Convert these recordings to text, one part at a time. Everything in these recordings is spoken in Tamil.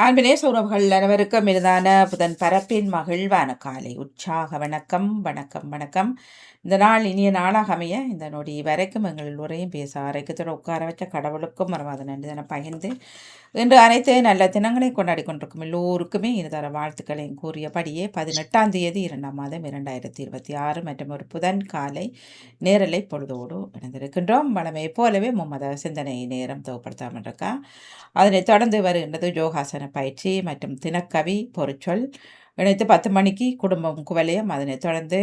அன்பினேச உறவுகள் அனைவருக்கும் இனிதான புதன் பரப்பின் மகிழ்வான காலை உற்சாக வணக்கம் வணக்கம் வணக்கம். இந்த நாள் இனிய நாளாக அமைய இந்த நொடி வரைக்கும் எங்கள் உரையும் பேச அரைக்கத்தோடு உட்கார வச்ச கடவுளுக்கும் மறவாத நன்றி தானே பகிர்ந்து இன்று அனைத்து நல்ல தினங்களை கொண்டாடி கொண்டிருக்கும் எல்லோருக்குமே இனிதர வாழ்த்துக்களையும் கூறியபடியே 18ஆம் தேதி 2ஆம் மாதம் 2026 மற்றும் ஒரு புதன் காலை நேரலை பொழுதோடு இணைந்திருக்கின்றோம். வளமை போலவே மும்மத சிந்தனை நேரம் தொகுப்படுத்தாமல் இருக்கா. அதனைத் தொடர்ந்து வருகின்றது யோகாசன பயிற்சி மற்றும் தினக்கவி பொருச்சொல் இணைத்து 10 மணிக்கு குடும்பம் குவலயம். அதனைத் தொடர்ந்து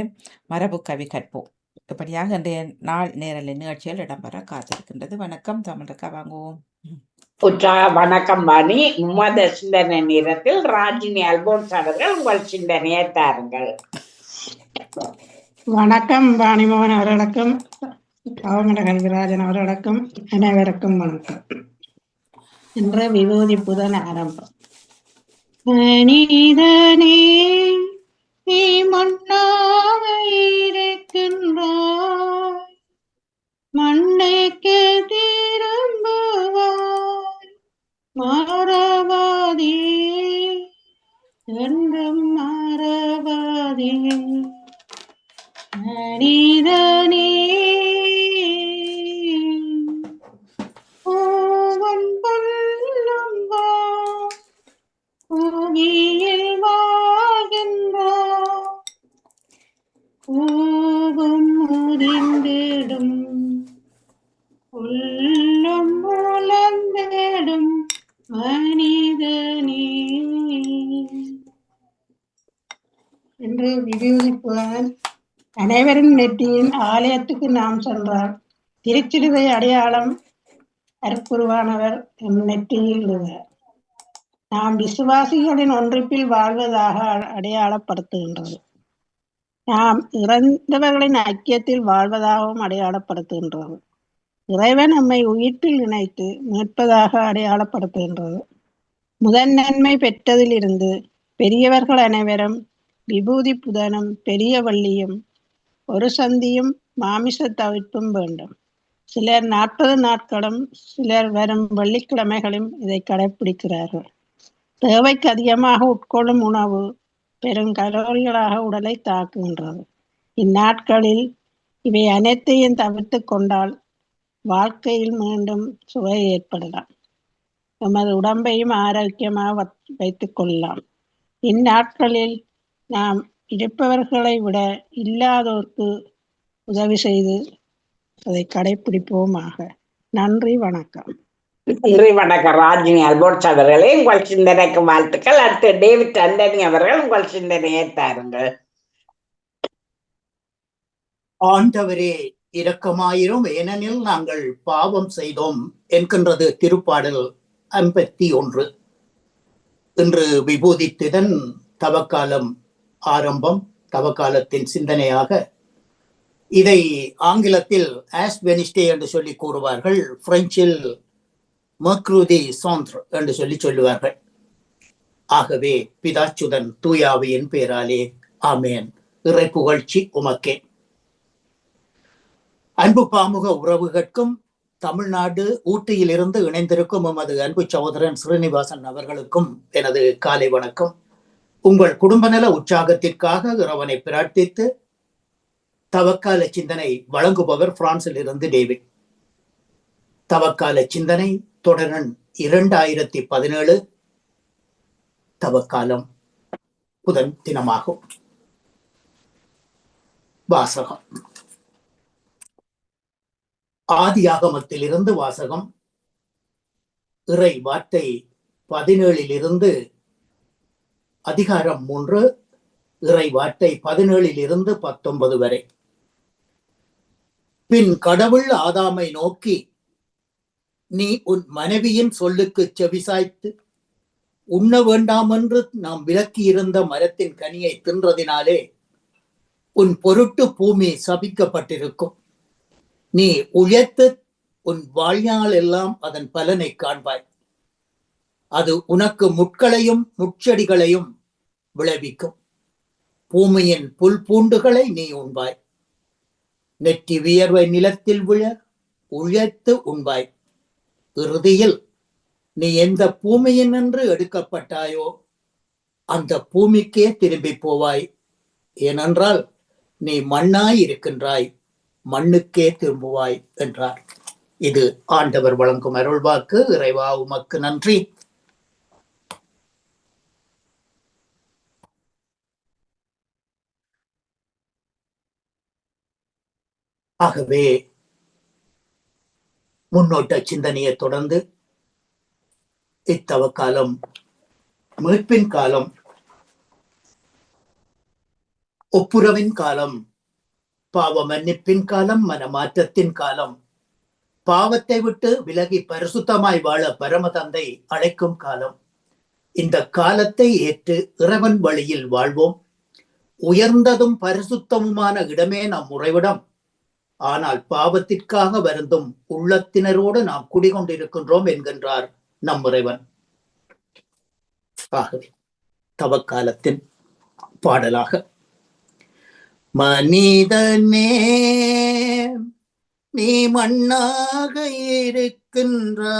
மரபு கவி கற்போம். இப்படியாக இன்றைய நாள் நேரலை நிகழ்ச்சிகள் இடம்பெற காத்திருக்கின்றது. வணக்கம் தமிழக்கா, வாங்குவோம். வணக்கம் வாணி. மும்மத சிந்தனை நேரத்தில் ராஜினி அல்போன்ஸ் அவர்கள் உங்கள் சிந்தனையை தாருங்கள். வணக்கம் வாணிமோகன் அவர்களுக்கும் கவமட கல்விராஜன் அவர்களுக்கும் அனைவருக்கும் வணக்கம். இன்று விபூதி புதன் ஆரம்பம். மனிதனே நீ மண்ணாக இருக்கின்றாய், மண்ணுக்கு திரும்புவாய், மாறவாதே என்றும் மாறவாதே. மனிதனே ஓவன் பல்லும் வா, பூமியில் வாழ்கின்றாய், கோபம் முறிந்திடும், உள்ளம் உலர்ந்திடும் மனிதனே என்று விபூதிப்புடன் அனைவரின் நெற்றியின் ஆலயத்துக்கு நாம் சென்றார். திருச்சிலுவை அடையாளம் அற்புருவானவர் எம் நெற்றியில் உள்ளார். நாம் விசுவாசிகளின் ஒன்றிப்பில் வாழ்வதாக அடையாளப்படுத்துகின்றது. நாம் இறந்தவர்களின் ஐக்கியத்தில் வாழ்வதாகவும் அடையாளப்படுத்துகின்றது. இறைவன் நம்மை உயிர்ப்பில் இணைத்து மீட்பதாக அடையாளப்படுத்துகின்றது. முதன் நன்மை பெற்றதிலிருந்து பெரியவர்கள் அனைவரும் விபூதி புதனும் பெரிய வள்ளியும் ஒரு சந்தியும் மாமிச தவிர்ப்பும் வேண்டும். சிலர் 40 நாட்களும் சிலர் வரும் வெள்ளிக்கிழமைகளும் இதை கடைபிடிக்கிறார்கள். தேவைக்கு அதிகமாக உட்கொள்ளும் உணவு பெரும் கலோரிகளாக உடலை தாக்குகின்றது. இந்நாட்களில் இவை அனைத்தையும் தவிர்த்து கொண்டால் வாழ்க்கையில் மீண்டும் சுவை ஏற்படலாம். நமது உடம்பையும் ஆரோக்கியமாக வைத்துக் கொள்ளலாம். இந்நாட்களில் நாம் இருப்பவர்களை விட இல்லாதோருக்கு உதவி செய்து அதை கடைபிடிப்போமாக. நன்றி, வணக்கம். நன்றி, வணக்கம் ராஜினி அல்போன்ஸ் அவர்களே, உங்கள் சிந்தனைக்கு வாழ்த்துக்கள். அடுத்து டேவிட் அண்டனி அவர்கள் உங்கள் சிந்தனையை தாருங்கள். ஆண்டவரே இரக்கமாயிரும், ஏனெனில் நாங்கள் பாவம் செய்தோம் என்கின்றது திருப்பாடல் 51. இன்று விபூதித்திதன் தவக்காலம் ஆரம்பம், தவக்காலத்தின் சிந்தனையாக இதை ஆங்கிலத்தில் ஆஷ் வெனிஸ்டே என்று சொல்லி கூறுவார்கள், பிரெஞ்சில் மர்க்ரூதி சாந்த்ர் என்று சொல்லுவார்கள். ஆகவே பிதாச்சுதன் தூயாவியின் பேராலே ஆமேன். இறை புகழ்ச்சி உமக்கே. அன்பு பாமுக உறவுகளுக்கும் தமிழ்நாடு ஊட்டியிலிருந்து இணைந்திருக்கும் எமது அன்பு சகோதரன் ஸ்ரீனிவாசன் அவர்களுக்கும் எனது காலை வணக்கம். உங்கள் குடும்ப நல உற்சாகத்திற்காக இறைவனை பிரார்த்தித்து தவக்கால சிந்தனை வழங்குபவர் பிரான்சில் இருந்து டேவிட். தவக்கால சிந்தனை தொடரன் 2017 தவக்காலம் புதன் தினமாகும். வாசகம் ஆதியாகமத்திலிருந்து வாசகம். இறை வார்த்தை 17 அதிகாரம் 3, இறை வார்த்தை 17 19 வரை. பின் கடவுள் ஆதாமை நோக்கி, நீ உன் மனைவியின் சொல்லுக்கு செவிசாய்த்து உண்ண வேண்டாம் என்று நாம் விலக்கியிருந்த மரத்தின் கனியை தின்றதினாலே உன் பொருட்டு பூமி சபிக்கப்பட்டிருக்கும். நீ உழைத்து உன் வாழ்நாள் எல்லாம் அதன் பலனை காண்பாய். அது உனக்கு முட்களையும் முட்செடிகளையும் விளைவிக்கும். பூமியின் புல் பூண்டுகளை நீ உண்பாய். நெற்றி வியர்வை நிலத்தில் விழ உழைத்து உண்பாய். இறுதியில் நீ எந்த பூமியினின்று எடுக்கப்பட்டாயோ அந்த பூமிக்கே திரும்பி போவாய். ஏனென்றால் நீ மண்ணாய் இருக்கின்றாய், மண்ணுக்கே திரும்புவாய் என்றார். இது ஆண்டவர் வழங்கும் அருள்வாக்கு. இறைவா உமக்கு நன்றி. ஆகவே முன்னோட்ட சிந்தனையை தொடர்ந்து இத்தவ காலம், மீட்பின் காலம், ஒப்புரவின் காலம், பாவ மன்னிப்பின் காலம், மனமாற்றத்தின் காலம், பாவத்தை விட்டு விலகி பரிசுத்தமாய் வாழ பரமதந்தை அழைக்கும் காலம். இந்த காலத்தை ஏற்று இறைவன் வழியில் வாழ்வோம். உயர்ந்ததும் பரிசுத்தமுமான இடமே நம் உறைவிடம். ஆனால் பாவத்திற்காக வருந்தும் உள்ளத்தினரோடு நாம் குடிகொண்டிருக்கின்றோம் என்கின்றார் நம் இறைவன். ஆகவே தவக்காலத்தின் பாடலாக மனிதனே நீ மண்ணாக இருக்கின்றாய்,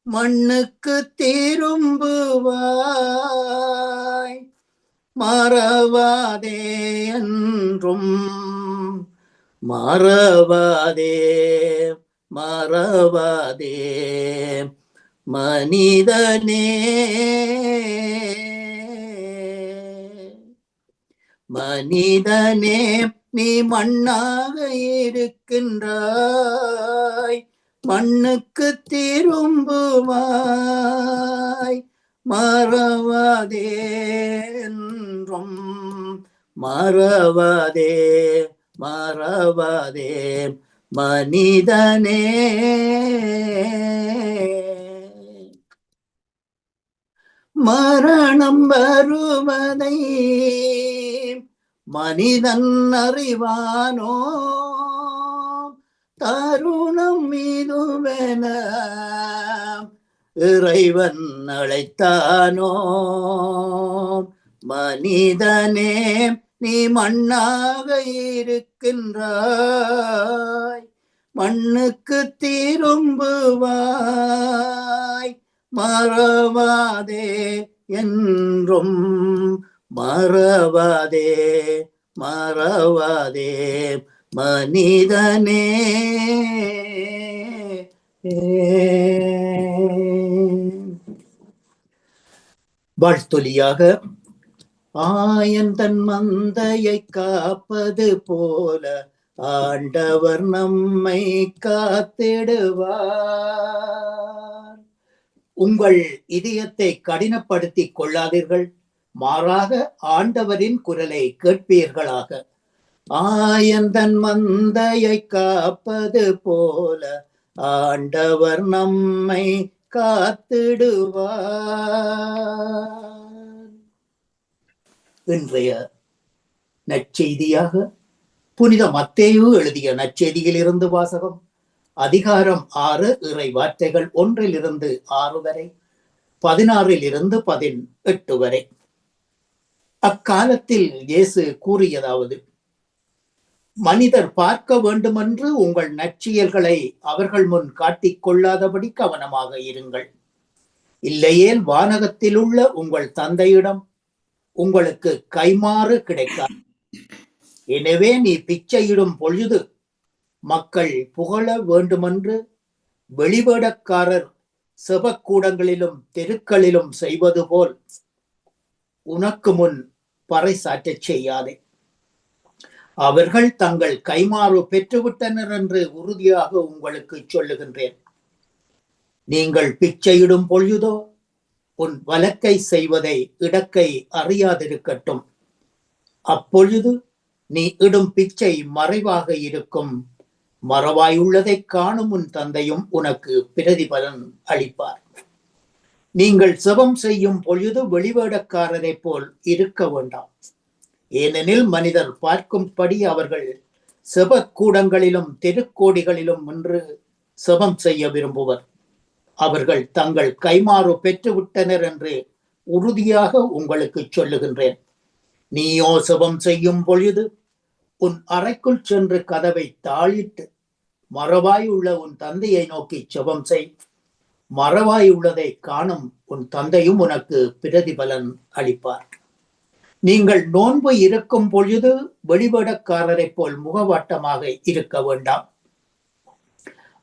மண்ணுக்கு திரும்புவாய், மறவாதே என்றும் மறவாதே மறவாதே மனிதனே. மனிதனே நீ மண்ணாக இருக்கின்றாய், மண்ணுக்கு திரும்புவாய், மறவாதே என்றும் மறவாதே மறவாதே மனிதனே. மரணம் வருவதை மனிதன் அறிவானோ, தருணம் இதுவென இறைவன் அழைத்தானோ. மனிதனே நீ மண்ணாக இருக்கின்றாய், மண்ணுக்கு திரும்புவாய், மறவாதே என்றும் மறவாதே மறவாதே மனிதனே. வாழ்த்தொலியாக ஆயன் தன் மந்தையை காப்பது போல ஆண்டவர் நம்மை காத்திடுவார். உங்கள் இதயத்தை கடினப்படுத்திக் கொள்ளாதீர்கள், மாறாக ஆண்டவரின் குரலை கேட்பீர்களாக. ஆயன் தன் மந்தையை காப்பது போல ஆண்டவர் நம்மை காத்திடுவார். இன்றைய நற்செய்தியாக புனித மத்தேயு எழுதிய நற்செய்தியிலிருந்து வாசகம். அதிகாரம் 6, இறை வார்த்தைகள் 1-6 வரை, 16-18 வரை. அக்காலத்தில் இயேசு கூறியதாவது: மனிதர் பார்க்க வேண்டுமென்று உங்கள் நற்செயல்களை அவர்கள் முன் காட்டிக் கொள்ளாதபடி கவனமாக இருங்கள். இல்லையேல் வானகத்தில் உள்ள உங்கள் தந்தையிடம் உங்களுக்கு கைமாறு கிடைக்காது. எனவே நீ பிச்சையிடும் பொழுது மக்கள் புகழ வேண்டுமென்று வெளிவேடக்காரர் செபக்கூடங்களிலும் தெருக்களிலும் செய்வது போல் உனக்கு முன் பறைசாற்றச் செய்யாதே. அவர்கள் தங்கள் கைமாறு பெற்றுவிட்டனர் என்று உறுதியாக உங்களுக்கு சொல்லுகின்றேன். நீங்கள் பிச்சையிடும் பொழுதோ உன் வலக்கை செய்வதை இடக்கை அறியாதிருக்கட்டும். அப்பொழுது நீ இடும் பிச்சை மறைவாக இருக்கும், மறவாயுள்ளதை காணும் உன் தந்தையும் உனக்கு பிரதிபலன் அளிப்பார். நீங்கள் செபம் செய்யும் பொழுது வெளிவேடக்காரரை போல் இருக்க வேண்டாம், ஏனெனில் மனிதர் பார்க்கும்படி அவர்கள் செபக்கூடங்களிலும் தெருக்கோடிகளிலும் நின்று செபம் செய்ய விரும்புவர். அவர்கள் தங்கள் கைமாறு பெற்றுவிட்டனர் என்று உறுதியாக உங்களுக்கு சொல்லுகின்றேன். நீயோ செபம் செய்யும் பொழுது உன் அறைக்குள் சென்று கதவை தாளிட்டு மறவாயுள்ள உன் தந்தையை நோக்கி ஜெபம் செய். மறவாயுள்ளதை காணும் உன் தந்தையும் உனக்கு பிரதிபலன் அளிப்பார். நீங்கள் நோன்பு இருக்கும் பொழுது வெளிவேடக்காரரைப் போல் முகவாட்டமாக இருக்க வேண்டாம்.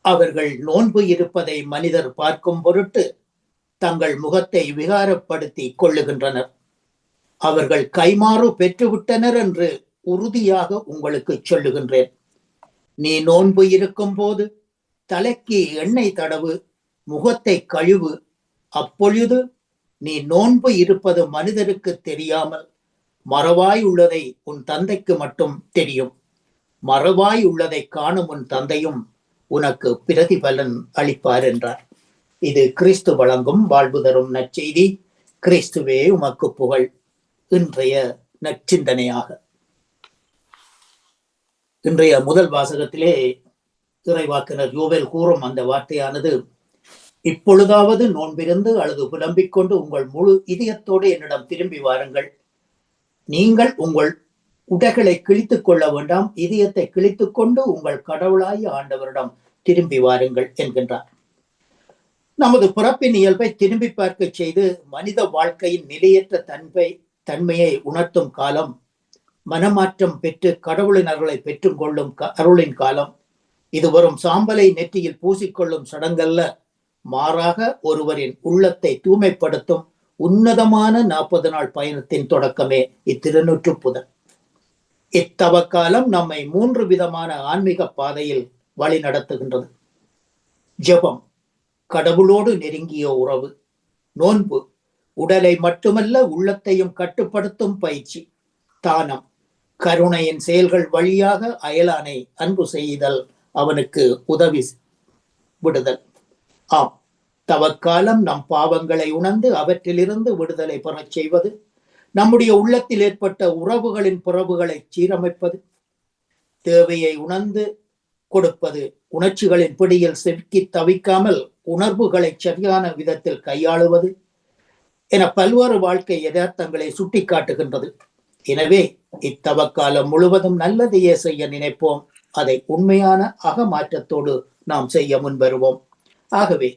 அவர்கள் நோன்பு இருப்பதை மனிதர் பார்க்கும் பொருட்டு தங்கள் முகத்தை விகாரப்படுத்தி கொள்ளுகின்றனர். அவர்கள் கைமாறு பெற்றுவிட்டனர் என்று உறுதியாக உங்களுக்கு சொல்லுகின்றேன். நீ நோன்பு இருக்கும் போது தலைக்கு எண்ணெய் தடவு, முகத்தை கழுவு. அப்பொழுது நீ நோன்பு இருப்பது மனிதருக்கு தெரியாமல் மறவாய் உள்ளதை உன் தந்தைக்கு மட்டும் தெரியும். மறவாய் உள்ளதை காணும் உன் தந்தையும் உனக்கு பிரதிபலன் அளிப்பார் என்றார். இது கிறிஸ்து வழங்கும் வாழ்வு தரும் நற்செய்தி. கிறிஸ்துவே உமக்கு புகழ். இன்றைய நற்சிந்தனையாக இன்றைய முதல் வாசகத்திலே இறைவாக்கினர் யோவேல் கூறும் அந்த வார்த்தையானது, இப்பொழுதாவது நோன்பிருந்து அழுது புலம்பிக் கொண்டு உங்கள் முழு இதயத்தோடு என்னிடம் திரும்பி வாருங்கள். நீங்கள் உங்கள் உடைகளை கிழித்துக் கொள்ள வேண்டாம், இதயத்தை கிழித்துக் கொண்டு உங்கள் கடவுளாய் ஆண்டவரிடம் திரும்பி வாருங்கள் என்கின்றார். நமது பிறப்பின் இயல்பை திரும்பி பார்க்க செய்து மனித வாழ்க்கையின் நிலையற்ற தன்மையை உணர்த்தும் காலம், மனமாற்றம் பெற்று கடவுளின் அருளை பெற்றுக் கொள்ளும் அருளின் காலம். இது வரும் சாம்பலை நெற்றியில் பூசிக்கொள்ளும் சடங்கல்ல, மாறாக ஒருவரின் உள்ளத்தை தூய்மைப்படுத்தும் உன்னதமான 40 நாள் பயணத்தின் தொடக்கமே இத்திருநூற்று புதன். இத்தவக்காலம் நம்மை 3 விதமான ஆன்மீக பாதையில் வழி நடத்துகின்றது. ஜெபம், கடவுளோடு நெருங்கிய உறவு. நோன்பு, உடலை மட்டுமல்ல உள்ளத்தையும் கட்டுப்படுத்தும் பயிற்சி. தானம், கருணையின் செயல்கள் வழியாக அயலானை அன்பு செய்தல், அவனுக்கு உதவி விடுதல். ஆம், தவக்காலம் நம் பாவங்களை உணர்ந்து அவற்றிலிருந்து விடுதலை பெறச் செய்வது, நம்முடைய உள்ளத்தில் ஏற்பட்ட உறவுகளின் புறவுகளை சீரமைப்பது, தேவையை உணர்ந்து கொடுப்பது, உணர்ச்சிகளின் பிடியில் சிக்கி தவிக்காமல் உணர்வுகளை சரியான விதத்தில் கையாளுவது என பல்வேறு வாழ்க்கை யதார்த்தங்களை சுட்டி காட்டுகின்றது. எனவே இத்தவக்காலம் முழுவதும் நல்லதையே செய்ய நினைப்போம். அதை உண்மையான அகமாற்றத்தோடு நாம் செய்ய முன்வருவோம். ஆகவே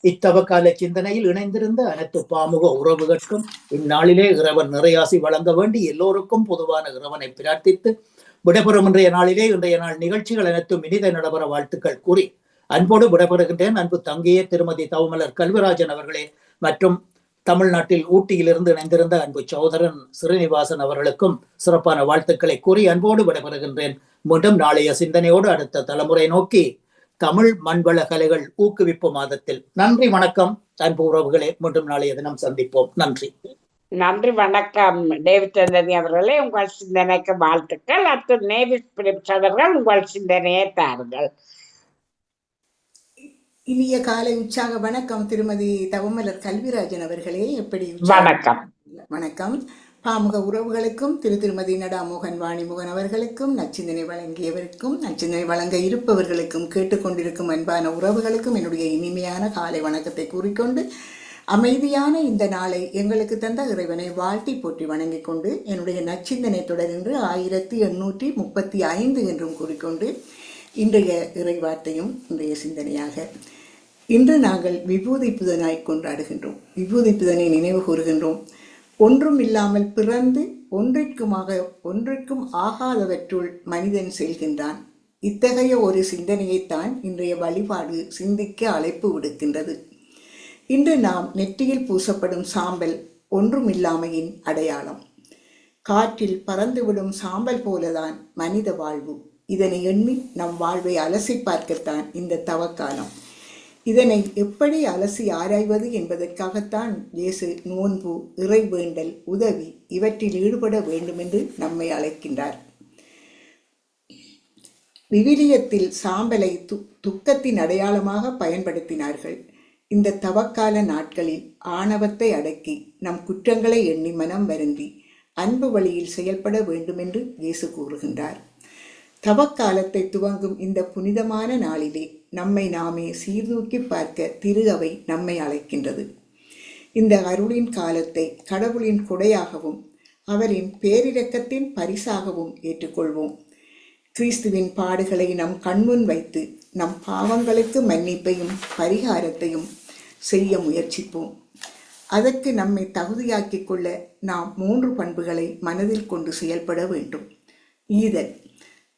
இத்தவக்கால சிந்தனையில் இணைந்திருந்த அனைத்து பாமுக உறவுகளுக்கும் இந்நாளிலே இறைவன் நிறையாசி வழங்க வேண்டி எல்லோருக்கும் பொதுவான இறைவனை பிரார்த்தித்து விடைபெறும் இன்றைய நாள் நிகழ்ச்சிகள் அனைத்தும் இனித நடைபெற வாழ்த்துக்கள் கூறி அன்போடு விடைபெறுகின்றேன். அன்பு தங்கையே திருமதி தவமலர் கல்விராஜன் அவர்களே மற்றும் தமிழ்நாட்டில் ஊட்டியிலிருந்து இணைந்திருந்த அன்பு சகோதரன் ஸ்ரீனிவாசன் அவர்களுக்கும் சிறப்பான வாழ்த்துக்களை கூறி அன்போடு விடைபெறுகின்றேன். மீண்டும் நாளைய சிந்தனையோடு அடுத்த தலைமுறை நோக்கி தமிழ் மண்வள கலைகள் ஊக்குவிப்பு மாதத்தில். நன்றி, வணக்கம் அன்பு உறவுகளே. மீண்டும் நாளைய தினம் சந்திப்போம். நன்றி. நன்றி, வணக்கம் டேவிட் ஆண்டனி அவர்களே. உங்கள் சிந்தனைக்கு வாழ்த்துக்கள். அடுத்து நேவிஸ் பிலிப்ஸ் அவர்கள் உங்கள் சிந்தனையை தாருங்கள். இனிய காலை உற்சாக வணக்கம் திருமதி தவமலர் கல்விராஜன் அவர்களே. எப்படி? வணக்கம். வணக்கம். பாமுக உறவுகளுக்கும் திருமதி நடா மோகன் வாணிமுகன் அவர்களுக்கும் நச்சிந்தனை வழங்கியவருக்கும் நச்சிந்தனை வழங்க இருப்பவர்களுக்கும் கேட்டுக்கொண்டிருக்கும் அன்பான உறவுகளுக்கும் என்னுடைய இனிமையான காலை வணக்கத்தை கூறிக்கொண்டு அமைதியான இந்த நாளை எங்களுக்கு தந்த இறைவனை வாழ்த்தி போற்றி வணங்கிக் கொண்டு என்னுடைய நச்சிந்தனை தொடர்ந்து 1835 என்றும் கூறிக்கொண்டு இன்றைய இறைவார்த்தையும் இன்றைய சிந்தனையாக இன்று நாங்கள் விபூதி புதனாய் கொண்டாடுகின்றோம். விபூதி புதனை நினைவு கூறுகின்றோம். ஒன்றும் இல்லாமல் பிறந்து ஒன்றிற்கும் ஆகாதவற்றுள் மனிதன் செல்கின்றான். இத்தகைய ஒரு சிந்தனையைத்தான் இன்றைய வழிபாடு சிந்திக்க அழைப்பு விடுக்கின்றது. இன்று நாம் நெற்றியில் பூசப்படும் சாம்பல் ஒன்றுமில்லாமையின் அடையாளம். காற்றில் பறந்துவிடும் சாம்பல் போலதான் மனித வாழ்வு. இதனை எண்ணி நம் வாழ்வை அலசி பார்க்கத்தான் இந்த தவக்காலம். இதனை எப்படி அலசி ஆராய்வது என்பதற்காகத்தான் இயேசு நோன்பு, இறைவேண்டல், உதவி இவற்றில் ஈடுபட வேண்டும் என்று நம்மை அழைக்கின்றார். விவிலியத்தில் சாம்பலை துக்கத்தின் அடையாளமாக பயன்படுத்தினார்கள். இந்த தவக்கால நாட்களில் ஆணவத்தை அடக்கி நம் குற்றங்களை எண்ணி மனம் வருந்தி அன்பு வழியில் செயல்பட வேண்டும் என்று இயேசு கூறுகின்றார். தவக்காலத்தை துவங்கும் இந்த புனிதமான நாளிலே நம்மை நாமே சீர்தூக்கி பார்க்க திரு அவை நம்மை அழைக்கின்றது. இந்த அருளின் காலத்தை கடவுளின் கொடையாகவும் அவரின் பேரிரக்கத்தின் பரிசாகவும் ஏற்றுக்கொள்வோம். கிறிஸ்துவின் பாடுகளை நம் கண்முன் வைத்து நம் பாவங்களுக்கு மன்னிப்பையும் பரிகாரத்தையும் செய்ய முயற்சிப்போம். அதற்கு நம்மை தகுதியாக்கிக் கொள்ள நாம் 3 பண்புகளை மனதில் கொண்டு செயல்பட வேண்டும். ஈதல்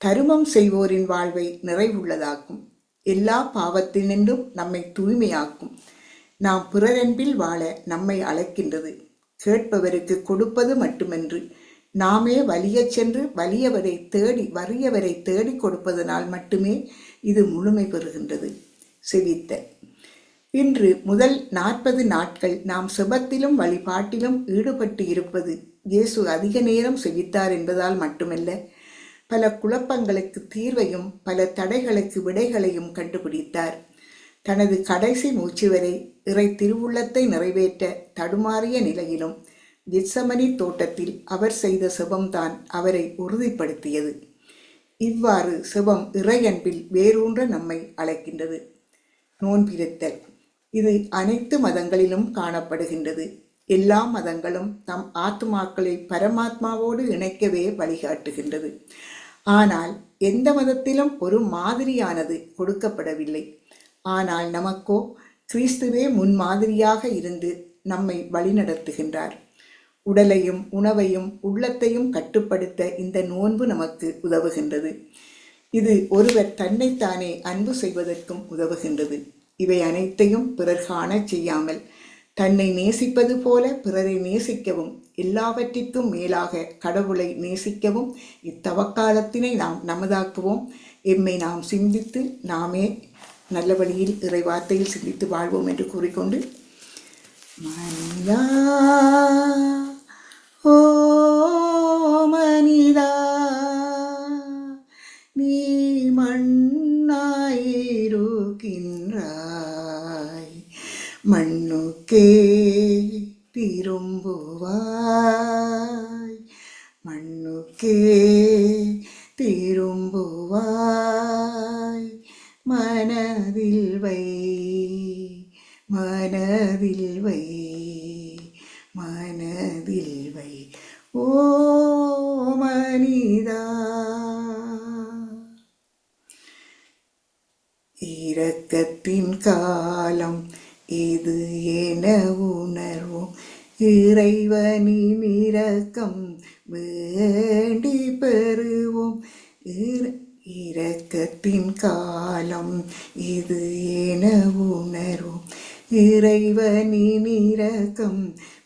தருமம் செய்வோரின் வாழ்வை நிறைவுள்ளதாக்கும். எல்லா பாவத்தினின்றும் நம்மை தூய்மையாக்கும். நாம் பிறரன்பில் வாழ நம்மை அழைக்கின்றது. கேட்பவருக்கு கொடுப்பது மட்டுமன்று, நாமே வலியச் சென்று வறியவரை தேடி கொடுப்பதனால் மட்டுமே இது முழுமை பெறுகின்றது. செவித்தல் இன்று முதல் 40 நாட்கள் நாம் செபத்திலும் வழிபாட்டிலும் ஈடுபட்டு இருப்பது இயேசு அதிக நேரம் செவித்தார் என்பதால் மட்டுமல்ல, பல குழப்பங்களுக்கு தீர்வையும் பல தடைகளுக்கு விடைகளையும் கண்டுபிடித்தார். தனது கடைசி மூச்சு வரை இறை திருவுள்ளத்தை நிறைவேற்ற தடுமாறிய நிலையிலும் கெத்சமனி தோட்டத்தில் அவர் செய்த செபம்தான் அவரை உறுதிப்படுத்தியது. இவ்வாறு செபம் இறை அன்பில் வேரூன்ற நம்மை அழைக்கின்றது. நோன்பிருத்தல் இது அனைத்து மதங்களிலும் காணப்படுகின்றது. எல்லா மதங்களும் தம் ஆத்மாக்களை பரமாத்மாவோடு இணைக்கவே வழிகாட்டுகின்றது. ஆனால் எந்த மதத்திலும் ஒரு மாதிரியானது கொடுக்கப்படவில்லை. ஆனால் நமக்கோ கிறிஸ்துவே முன்மாதிரியாக இருந்து நம்மை வழிநடத்துகின்றார். உடலையும் உணவையும் உள்ளத்தையும் கட்டுப்படுத்த இந்த நோன்பு நமக்கு உதவுகின்றது. இது ஒருவர் தன்னைத்தானே அன்பு செய்வதற்கும் உதவுகின்றது. இவை அனைத்தையும் பிறர் காண செய்யாமல் தன்னை நேசிப்பது போல பிறரை நேசிக்கவும், எல்லாவற்றிற்கும் மேலாக கடவுளை நேசிக்கவும் இத்தவக்காலத்தினை நாம் நமதாக்குவோம். எம்மை நாம் சிந்தித்து நாமே நல்ல வழியில் இறை வார்த்தையில் சிந்தித்து வாழ்வோம் என்று கூறிக்கொண்டு, மனிதா ஓ மனிதா நீ மண்ணாயிருக்கின்றாய், மண்ணுக்கே திரும்புவாய், மண்ணுக்கே திரும்புவாய். மனதில் வை, மனதில் வை, மனதில் வை ஓ மனிதா. இரக்கத்தின் காலம் இது என உணர்வோம், இறைவனின் இரக்கம் வேண்டி பெறுவோம். இரக்கத்தின் காலம் இது என உணர்வோம், இறைவனின் இரக்கம்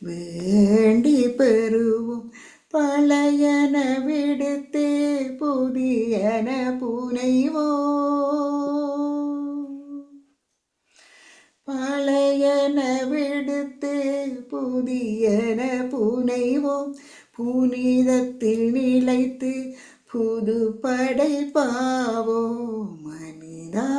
வேண்டி பெறுவோம். பழையன விடுத்தே புதியன புனைவோம், பழையன விடுத்து புதியன புனைவோம். புனிதத்தில் நிலைத்து புது படைப்பாவோம் மனிதா.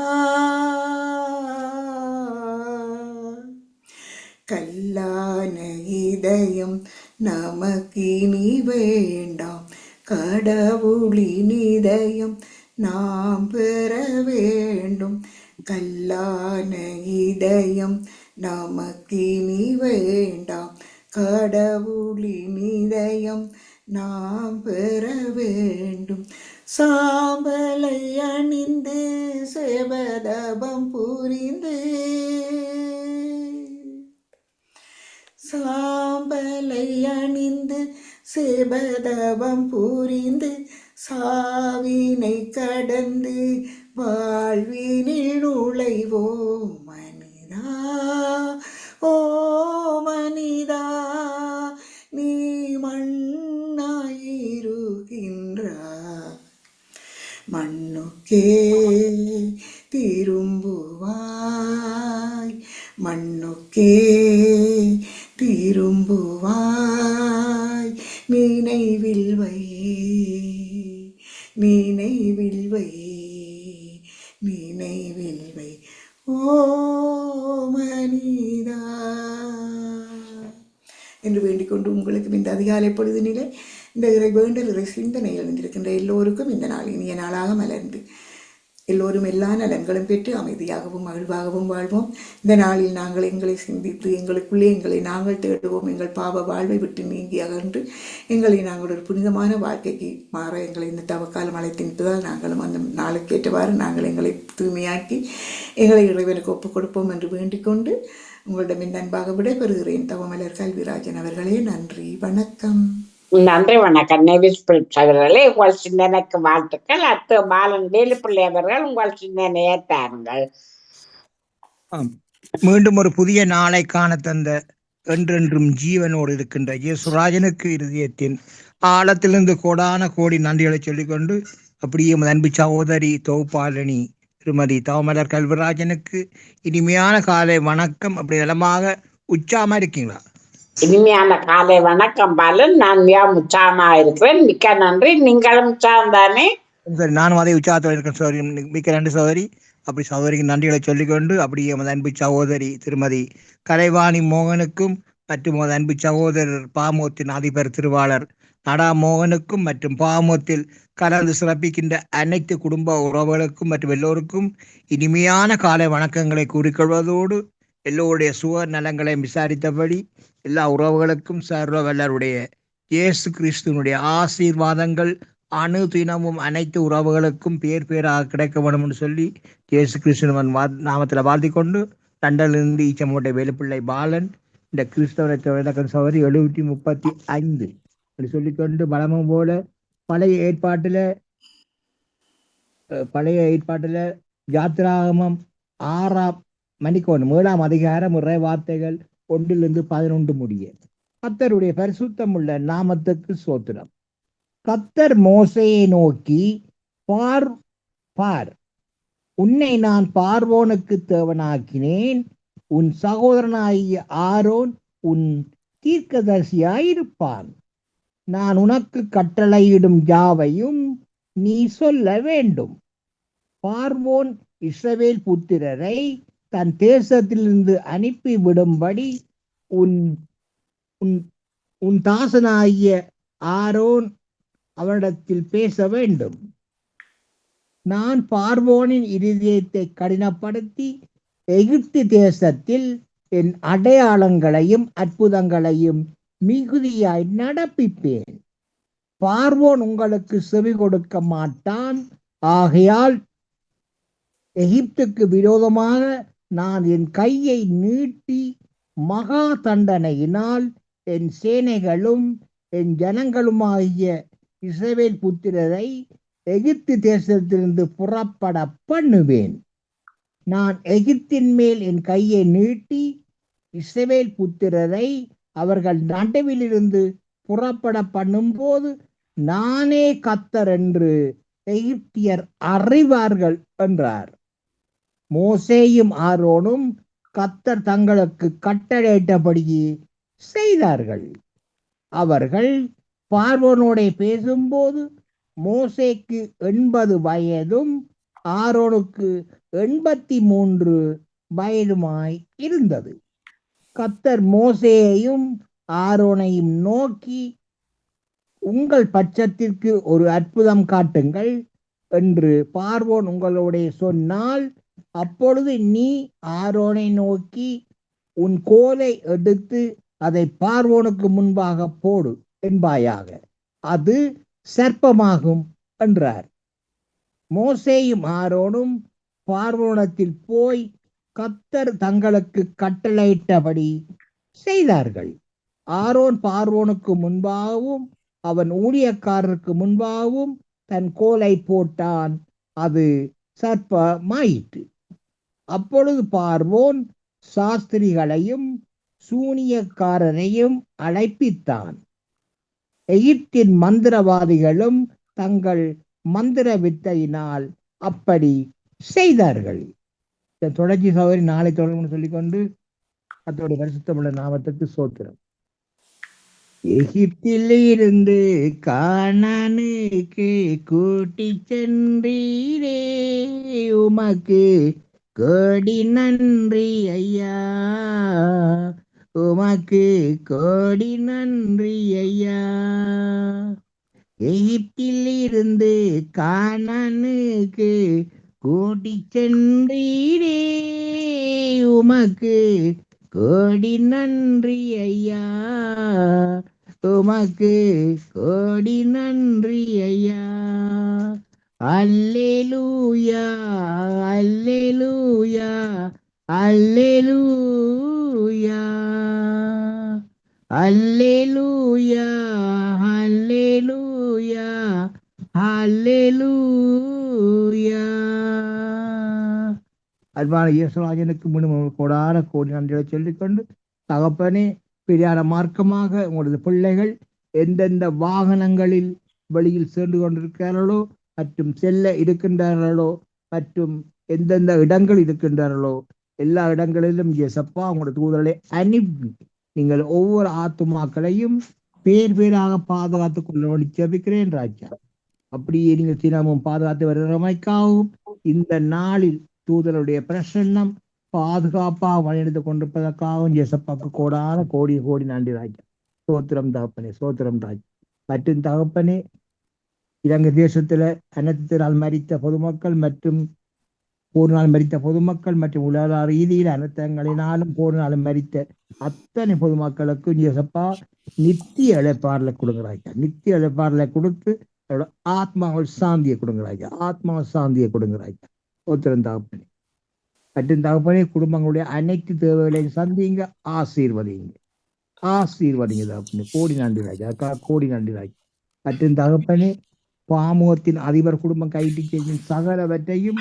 கல்லான இதயம் நமக்கினி வேண்டாம், கடவுளின் இதயம் நாம் பெற வேண்டும். கல்லான இதயம் நமக்கினி வேண்டாம், கடவுளின் இதயம் நாம் பெற வேண்டும். சாம்பலை அணிந்து செபதபம் புரிந்து, சாம்பலை அணிந்து செபதபம் புரிந்து, சாவினை கடந்து வாழ்வினில் நுழைவோம் மனிதா. ஓ மனிதா நீ மண்ணாயிருக்கின்றாய், மண்ணுக்கே திரும்புவாய், மண்ணுக்கே திரும்புவாய். நினைவில் வை, நினைவில் வை, நினைவில் வை ஓ மனிதா என்று வேண்டிக்கொண்டு உங்களுக்கு இந்த அதிகாலை பொழுதினிலே இந்த இறை வேண்டல் இறை சிந்தனையில் இருந்திருக்கின்ற எல்லோருக்கும் இந்த நாள் இனிய நாளாக மலர்ந்து எல்லோரும் எல்லா நலன்களும் பெற்று அமைதியாகவும் மகிழ்வாகவும் வாழ்வோம். இந்த நாளில் நாங்கள் எங்களை சிந்தித்து எங்களுக்குள்ளே எங்களை நாங்கள் தேடுவோம். எங்கள் பாவ வாழ்வை விட்டு நீங்கி அகன்று எங்களை நாங்கள் ஒரு புனிதமான வாழ்க்கைக்கு மாற எங்களை இந்த தவக்காலம் அழைத்திருப்பதால் நாங்களும் அந்த நாளுக்கேற்றவாறு நாங்கள் எங்களை தூய்மையாக்கி எங்களை இறைவனுக்கு ஒப்புக் கொடுப்போம் என்று வேண்டிக் கொண்டு உங்களிடம் என் அன்பாக விடைபெறுகிறேன். தவமலர் கல்விராஜன் அவர்களே, நன்றி, வணக்கம். நன்றி, வணக்கம். நேவிஸ் பிலிப்ஸ் அவர்களே, உங்கள் சிந்தனைக்கு வாழ்த்துக்கள். அத்து பாலன் வேலுப்பிள்ளை அவர்கள் உங்கள் சிந்தனையை தாருங்கள். மீண்டும் ஒரு புதிய நாளை காண தந்த என்றென்றும் ஜீவனோடு இருக்கின்ற இயேசுராஜனுக்கு இருதயத்தின் ஆழத்திலிருந்து கோடான கோடி நன்றிகளை சொல்லிக்கொண்டு, அப்படியே அன்பு சகோதரி தொகுப்பாளனி திருமதி தவமலர் கல்விராஜனுக்கு இனிமையான காலை வணக்கம். அப்படி நலமாக உற்சாகமா இருக்கீங்களா? இனிமையான காலை வணக்கம் பாலன். நான் உற்சாகமா இருக்கிறேன். மிக்க நன்றி. நீங்களும் உற்சாகம் தானே? சரி, நானும் அதே உற்சாகத்தோடு இருக்கேன் சகோதரி. மிக்க நன்றி சகோதரி. அப்படி சகோதரிக்கு நன்றிகளை சொல்லிக்கொண்டு, அப்படியே அன்பு சகோதரி திருமதி கலைவாணி மோகனுக்கும் மற்றும் அன்பு சகோதரர் பாமோத்தின் அதிபர் திருவாளர் நடா மோகனுக்கும் மற்றும் பாமோத்தில் கலந்து சிறப்பிக்கின்ற அனைத்து குடும்ப உறவுகளுக்கும் மற்றும் எல்லோருக்கும் இனிமையான காலை வணக்கங்களை கூறிக்கொள்வதோடு, எல்லோருடைய சுக நலங்களை விசாரித்தபடி எல்லா உறவுகளுக்கும் சர்வ வல்லருடைய இயேசு கிறிஸ்துவனுடைய ஆசீர்வாதங்கள் அணு தினமும் அனைத்து உறவுகளுக்கும் பேர் பேராக கிடைக்க வேண்டும் என்று சொல்லி இயேசு கிறிஸ்துவன் நாமத்தில் வாழ்த்தி கொண்டு, லண்டனிலிருந்து ஈச்சமோட்டை வேலுப்பிள்ளை பாலன் இந்த கிறிஸ்தவ சகோதரி 735 அப்படி சொல்லிக்கொண்டு, பலமும் போல பழைய ஏற்பாட்டில் யாத்திராகமம் 7ஆம் அதிகாரம் இறை வார்த்தைகள் 1-11 முடிய. கர்த்தருடைய பரிசுத்தம் உள்ள நாமத்துக்கு சோத்திரம். கர்த்தர் மோசேயை நோக்கி, பார், உன்னை நான் பார்வோனுக்கு தேவனாக்கினேன். உன் சகோதரனாகிய ஆரோன் உன் தீர்க்கதரிசியாயிருப்பான். நான் உனக்கு கட்டளையிடும் யாவையும் நீ சொல்ல வேண்டும். பார்வோன் இஸ்ரவேல் புத்திரரை தன் தேசத்திலிருந்து அனுப்பி விடும்படி உன் தாசனாகிய ஆரோன் அவனிடத்தில் பேச வேண்டும். நான் பார்வோனின் இருதயத்தை கடினப்படுத்தி எகிப்து தேசத்தில் என் அடையாளங்களையும் அற்புதங்களையும் மிகுதியாய் நடப்பிப்பேன். பார்வோன் உங்களுக்கு செவி கொடுக்க மாட்டான். ஆகையால் எகிப்துக்கு விரோதமாக நான் என் கையை நீட்டி மகா தண்டனையினால் என் சேனைகளும் என் ஜனங்களுமாகிய இஸ்ரவேல் புத்திரரை எகிப்து தேசத்திலிருந்து புறப்பட பண்ணுவேன். நான் எகிப்தின் மேல் என் கையை நீட்டி இஸ்ரவேல் புத்திரரை அவர்கள் நடுவிலிருந்து புறப்பட பண்ணும்போது நானே கர்த்தர் என்று எகிப்தியர் அறிவார்கள் என்றார். மோசேயும் ஆரோனும் கர்த்தர் தங்களுக்கு கட்டளையிட்டபடியே செய்தார்கள். அவர்கள் பார்வோனோட பேசும்போது மோசேக்கு 80 வயதும் ஆரோனுக்கு 83 வயதுமாய் இருந்தது. கர்த்தர் மோசேயையும் ஆரோனையும் நோக்கி, உங்கள் பட்சத்திற்கு ஒரு அற்புதம் காட்டுங்கள் என்று பார்வோன் உங்களோட சொன்னால், அப்பொழுது நீ ஆரோனை நோக்கி உன் கோலை எடுத்து அதை பார்வோனுக்கு முன்பாக போடு என்பாயாக, அது சர்ப்பமாகும் என்றார். மோசேயும் ஆரோனும் பார்வோனத்தில் போய் கர்த்தர் தங்களுக்கு கட்டளையிட்டபடி செய்தார்கள். ஆரோன் பார்வோனுக்கு முன்பாகவும் அவன் ஊழியக்காரருக்கு முன்பாகவும் தன் கோலை போட்டான், அது சர்ப்பமாயிற்று. அப்பொழுது பார்வோன் சாஸ்திரிகளையும் சூனியக்காரரையும் அழைப்பித்தான். எகிப்தின் மந்திரவாதிகளும் தங்கள் மந்திர வித்தையினால் அப்படி செய்தார்கள். தொடர்ச்சி சகோதரி நாளை தொடர்பு சொல்லிக்கொண்டு, அதோட பரிசுத்தமுள்ள நாமத்துக்கு சோத்திரம். எகிப்தில் இருந்து கானானுக்கு கூட்டி சென்றீரே, உமக்கு கோடி நன்றி ஐயா, உமக்கு கோடி நன்றி ஐயா. எகிப்தில் இருந்து கானானுக்கு கூட்டி சென்றீரே உமக்கு கோடி நன்றி ஐயா, உமக்கு கோடி நன்றி ஐயா. அல்லேலூயா அல்லேலூயா அல்லேலூயா அல்லேலூயா அல்லேலூயா அல்லேலூயா. அன்பான இயேசுராஜனுக்கு மீண்டும் கோடான கோடி நன்றிகளை சொல்லிக்கொண்டு, தகப்பனே, பிரியாண மார்க்கமாக உங்களது பிள்ளைகள் எந்தெந்த வாகனங்களில் வெளியில் சென்று கொண்டிருக்கிறார்களோ மற்றும் செல்ல இருக்கின்றார்களோ மற்றும் எந்தெந்த இடங்கள் இருக்கின்றார்களோ எல்லா இடங்களிலும் இயேசப்பா உங்களோட தூதர்களை அனுப்பி நீங்கள் ஒவ்வொரு ஆத்துமாக்களையும் பேர் பேராக பாதுகாத்துக் கொள்ள ஜெபிக்கிறேன் ராஜா. அப்படியே நீங்கள் தினமும் பாதுகாத்து வருகிறமைக்காகவும் இந்த நாளில் தூதருடைய பிரசன்னம் பாதுகாப்பாக வழிநடத்தி கொண்டிருப்பதற்காகவும் இயேசப்பாக்கு கோடான கோடி கோடி நன்றி ராஜா. சோத்திரம் தகப்பனே, சோத்திரம் ராஜா. மற்றும் தகப்பனே, இலங்கை தேசத்துல அனைத்தினால் மரித்த பொதுமக்கள் மற்றும் போரினால் மரித்த பொதுமக்கள் மற்றும் உலக ரீதியில் அனர்த்தங்களினாலும் போரினாலும் மரித்த அத்தனை பொதுமக்களுக்கும் இயேசப்பா நித்திய இழைப்பாறுல கொடுங்கிறாய்யா. நித்திய இழைப்பாறுல கொடுத்து அவரோட ஆத்மாவில் சாந்தியை கொடுங்கிறாய்யா. ஆத்மாவில் சாந்தியை கொடுங்கிறாய்யா. ஒருத்தரும் தகப்பனே, மற்றும் தகப்பனே, குடும்பங்களுடைய அனைத்து தேவைகளையும் சந்திங்க, ஆசீர்வதிங்க, ஆசீர்வதிங்க தகப்பனே. கோடி நன்றி ராஜா, கோடி நன்றி ராஜா. மற்றும் தகப்பனே, பாமுகத்தின் அதிபர் குடும்பம் கைட்டு செய்யும் சகலவற்றையும்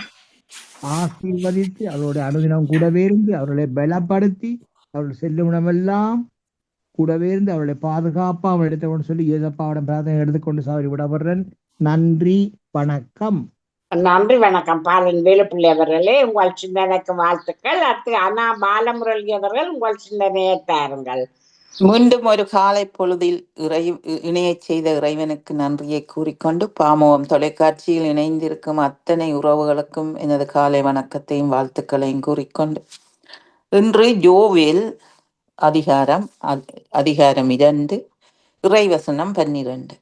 ஆசீர்வதித்து அவருடைய அனுதினம் கூடவே இருந்து அவர்களை பலப்படுத்தி அவர்கள் செல்லும் இடமெல்லாம் கூடவே இருந்து அவர்களை பாதுகாப்பா அவள் எடுத்துக்கொண்டு சொல்லி ஏசப்பாவிடம் பிரார்த்தனை எடுத்துக்கொண்டு சாவரி விடப்படுறேன். நன்றி, வணக்கம். நன்றி, வணக்கம். பாலன் வேலுப்பிள்ளை அவர்களே, உங்கள் சிந்தனைக்கு வாழ்த்துக்கள். அடுத்து அண்ணா பாலமுரளி அவர்கள் உங்கள் சிந்தனையை தாருங்கள். மீண்டும் ஒரு காலை பொழுதில் இணையச் செய்த இறைவனுக்கு நன்றியை கூறிக்கொண்டு, பாமோகம் தொலைக்காட்சியில் இணைந்திருக்கும் அத்தனை உறவுகளுக்கும் எனது காலை வணக்கத்தையும் வாழ்த்துக்களையும் கூறிக்கொண்டு, இன்று யோவேல் அதிகாரம் 2 இறைவசனம் 12.